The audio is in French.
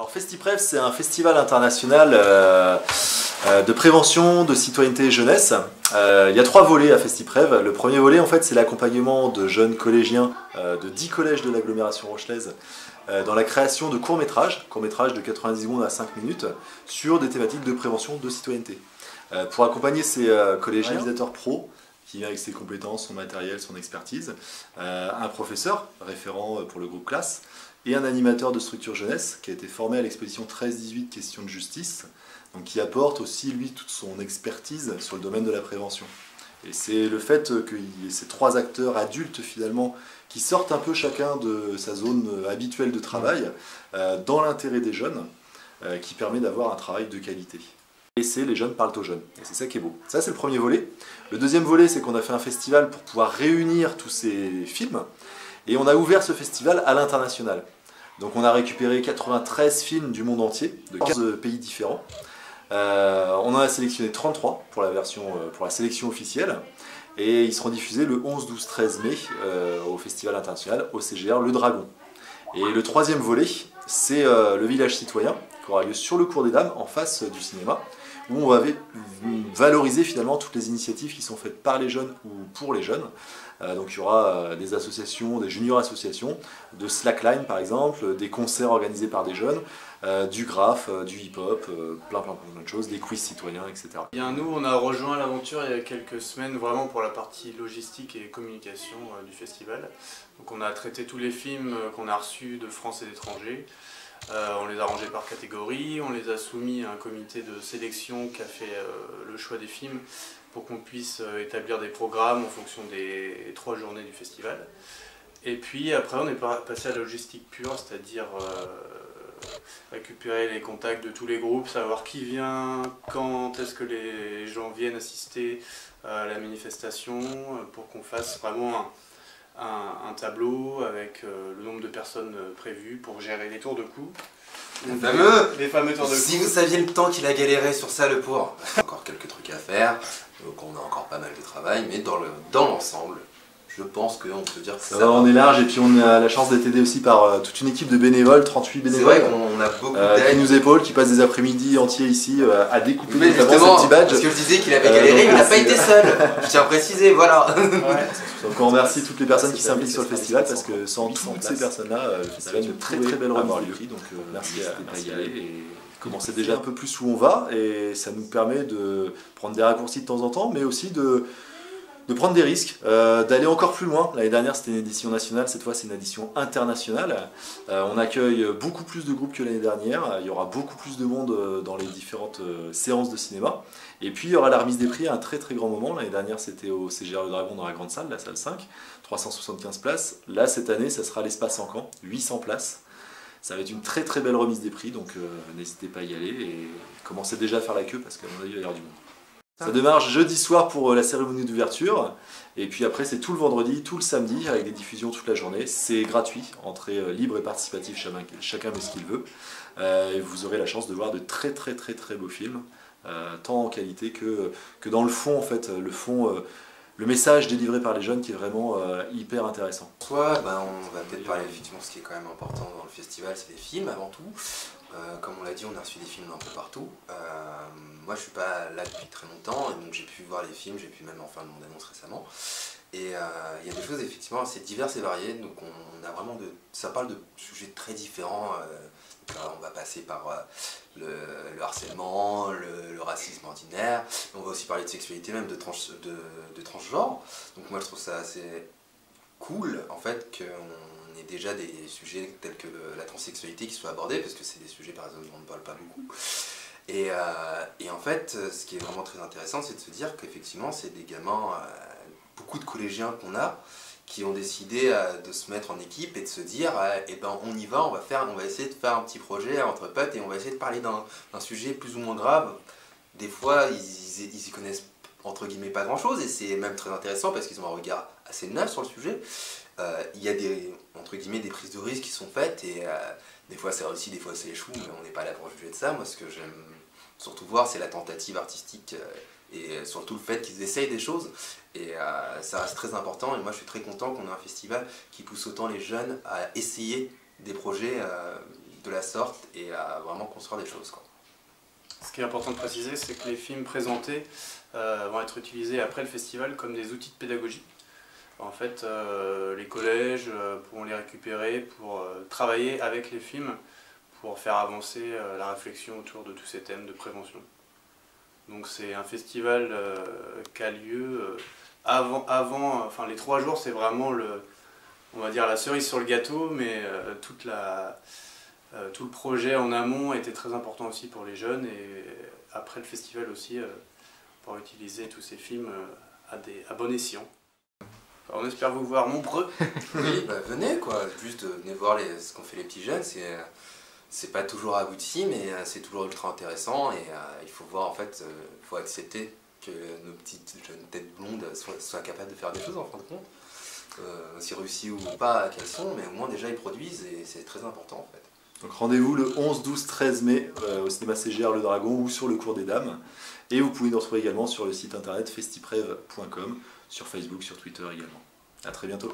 Alors FestiPrev, c'est un festival international de prévention, de citoyenneté et jeunesse. Il y a 3 volets à FestiPrev. Le premier volet, en fait, c'est l'accompagnement de jeunes collégiens de 10 collèges de l'agglomération rochelaise dans la création de courts-métrages de 90 secondes à 5 minutes, sur des thématiques de prévention, de citoyenneté. Pour accompagner ces collégiens, un réalisateur pro qui vient avec ses compétences, son matériel, son expertise, un professeur référent pour le groupe classe, et un animateur de structure jeunesse qui a été formé à l'exposition 13-18 questions de justice, donc qui apporte aussi lui toute son expertise sur le domaine de la prévention. Et c'est le fait qu'il y ait ces 3 acteurs adultes finalement qui sortent un peu chacun de sa zone habituelle de travail dans l'intérêt des jeunes qui permet d'avoir un travail de qualité. Et c'est les jeunes parlent aux jeunes, et c'est ça qui est beau. Ça c'est le premier volet. Le deuxième volet, c'est qu'on a fait un festival pour pouvoir réunir tous ces films, et on a ouvert ce festival à l'international. Donc on a récupéré 93 films du monde entier, de 15 pays différents. On en a sélectionné 33 pour la sélection officielle, et ils seront diffusés le 11, 12, 13 mai au festival international, au CGR Le Dragon. Et le troisième volet, c'est le village citoyen, qui aura lieu sur le cours des Dames, en face du cinéma, où on va valoriser finalement toutes les initiatives qui sont faites par les jeunes ou pour les jeunes. Donc il y aura des associations, des junior associations, de slackline par exemple, des concerts organisés par des jeunes, du graphe, du hip-hop, plein de choses, des quiz citoyens, etc. Bien, nous, on a rejoint l'aventure il y a quelques semaines, vraiment pour la partie logistique et communication du festival. Donc on a traité tous les films qu'on a reçus de France et d'étrangers. On les a rangés par catégorie, on les a soumis à un comité de sélection qui a fait le choix des films pour qu'on puisse établir des programmes en fonction des 3 journées du festival. Et puis après on est passé à la logistique pure, c'est-à-dire récupérer les contacts de tous les groupes, savoir qui vient, quand est-ce que les gens viennent assister à la manifestation, pour qu'on fasse vraiment un tableau avec le nombre de personnes prévues pour gérer les tours de cou. Les fameux tours de cou. Si vous saviez le temps qu'il a galéré sur ça, le pauvre. Encore quelques trucs à faire, donc on a encore pas mal de travail, mais dans l'ensemble, je pense qu'on peut dire que ça va. On est large, et puis on a la chance d'être aidé aussi par toute une équipe de bénévoles, 38 bénévoles. C'est vrai qu'on a beaucoup d'aide. Qui nous épaulent, qui passent des après-midi entiers ici à découper mais notamment ces petits badges. Parce que je disais qu'il avait galéré, il n'a pas été seul. Je tiens à préciser, voilà. Donc on remercie toutes les personnes qui s'impliquent sur le festival, parce que sans toutes ces personnes-là, le festival de très belles remises de prix. Donc merci à y aller et commencer déjà un peu plus où on va, et ça nous permet de prendre des raccourcis de temps en temps, mais aussi de prendre des risques, d'aller encore plus loin. L'année dernière c'était une édition nationale, cette fois c'est une édition internationale. On accueille beaucoup plus de groupes que l'année dernière, il y aura beaucoup plus de monde dans les différentes séances de cinéma. Et puis il y aura la remise des prix à un très grand moment. L'année dernière c'était au CGR Le Dragon dans la grande salle, la salle 5, 375 places. Là cette année ça sera l'espace Encan, 800 places. Ça va être une très belle remise des prix, donc n'hésitez pas à y aller et commencez déjà à faire la queue parce qu'à mon avis il va y avoir du monde. Ça démarre jeudi soir pour la cérémonie d'ouverture, et puis après c'est tout le vendredi, tout le samedi, avec des diffusions toute la journée. C'est gratuit, entrée libre et participative, chacun met ce qu'il veut. Et vous aurez la chance de voir de très beaux films, tant en qualité que dans le fond, en fait, le message délivré par les jeunes qui est vraiment hyper intéressant. Soit, on va peut-être parler effectivement de ce qui est quand même important dans le festival, c'est les films avant tout. Comme on l'a dit, on a reçu des films un peu partout. Moi je suis pas là depuis très longtemps, et donc j'ai pu voir les films, j'ai pu même en faire une bande-annonce récemment. Et il y a des choses effectivement assez diverses et variées, donc on a vraiment ça parle de sujets très différents. On va passer par le harcèlement, le racisme ordinaire, on va aussi parler de sexualité, même de transgenre. Donc moi je trouve ça assez cool en fait qu'on ait déjà des sujets tels que la transsexualité qui soient abordés, parce que c'est des sujets par exemple dont on ne parle pas beaucoup. Et en fait, ce qui est vraiment très intéressant, c'est de se dire qu'effectivement c'est des gamins, beaucoup de collégiens qu'on a, qui ont décidé de se mettre en équipe et de se dire eh ben on y va, on va essayer de faire un petit projet entre potes, et on va essayer de parler d'un sujet plus ou moins grave. Des fois ils y connaissent entre guillemets pas grand chose, et c'est même très intéressant parce qu'ils ont un regard assez neuf sur le sujet. Il y a entre guillemets des prises de risques qui sont faites, et des fois ça réussit, des fois ça échoue, mais on n'est pas là pour juger de ça. Moi ce que j'aime surtout voir, c'est la tentative artistique et surtout le fait qu'ils essayent des choses, et ça reste très important. Et moi je suis très content qu'on ait un festival qui pousse autant les jeunes à essayer des projets de la sorte et à vraiment construire des choses, quoi. Ce qui est important de préciser, c'est que les films présentés vont être utilisés après le festival comme des outils de pédagogie. En fait, les collèges pourront les récupérer pour travailler avec les films, pour faire avancer la réflexion autour de tous ces thèmes de prévention. Donc c'est un festival qui a lieu enfin les 3 jours, c'est vraiment on va dire la cerise sur le gâteau, mais tout le projet en amont était très important aussi pour les jeunes, et après le festival aussi, pour utiliser tous ces films à bon escient. Alors, on espère vous voir nombreux. Oui, bah venez quoi, juste venez voir ce qu'ont fait les petits jeunes, c'est pas toujours abouti, mais c'est toujours ultra intéressant, et il faut voir, en fait, il faut accepter que nos petites jeunes têtes blondes soient capables de faire des choses en fin de compte. Si réussi ou pas qu'elles sont, mais au moins déjà ils produisent, et c'est très important en fait. Donc rendez-vous le 11, 12, 13 mai au cinéma CGR Le Dragon ou sur le Cours des Dames. Et vous pouvez nous retrouver également sur le site internet festiprev.com, sur Facebook, sur Twitter également. A très bientôt.